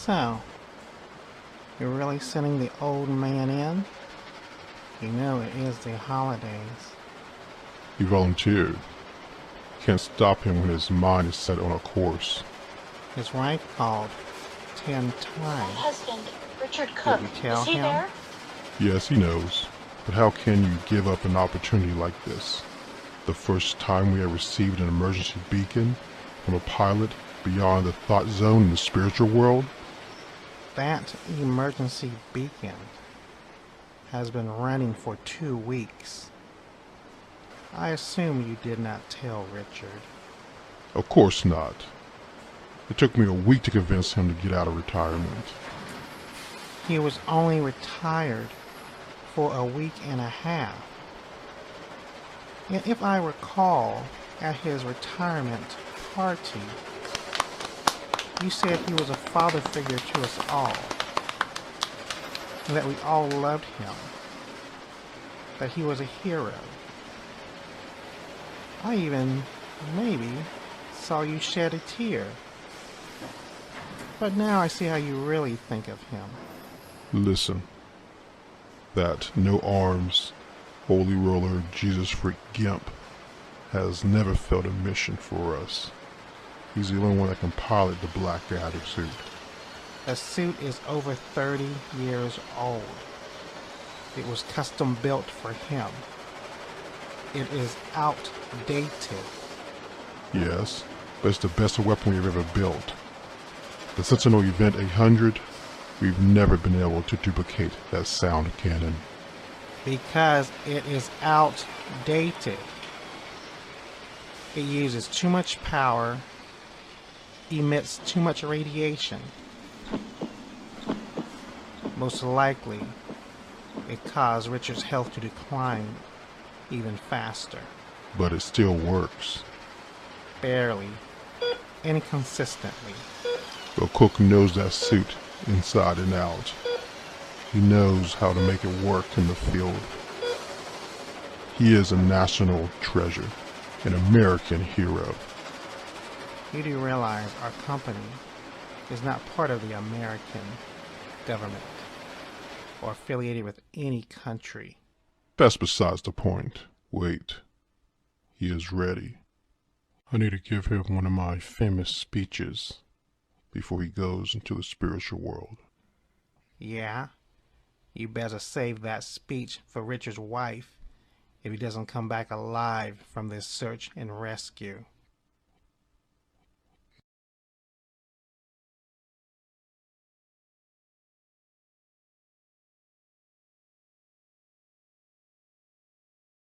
So, you're really sending the old man in? You know it is the holidays. He volunteered. Can't stop him when his mind is set on a course. His wife called 10 My times. husband, Richard Did Cook, you tell is he him? there? Yes, he knows. But how can you give up an opportunity like this? The first time we have received an emergency beacon from a pilot beyond the thought zone in the spiritual world? That emergency beacon has been running for 2 weeks. I assume you did not tell Richard. Of course not. It took me a week to convince him to get out of retirement. He was only retired for a week and a half. And if I recall, at his retirement party, you said he was a father figure to us all, and that we all loved him, that he was a hero. I even, maybe, saw you shed a tear. But now I see how you really think of him. Listen. That no-arms, holy roller, Jesus freak gimp has never felt a mission for us. He's the only one that can pilot the Blackadder suit. The suit is over 30 years old. It was custom built for him. It is outdated. Yes, but it's the best weapon we've ever built. The Sentinel Event 800, we've never been able to duplicate that sound cannon. Because it is outdated. It uses too much power, emits too much radiation. Most likely, it caused Richard's health to decline even faster. But it still works. Barely. Inconsistently. But Cook knows that suit inside and out. He knows how to make it work in the field. He is a national treasure, an American hero. You do realize our company is not part of the American government or affiliated with any country. That's besides the point. Wait. He is ready. I need to give him one of my famous speeches before he goes into the spiritual world. Yeah? You better save that speech for Richard's wife if he doesn't come back alive from this search and rescue.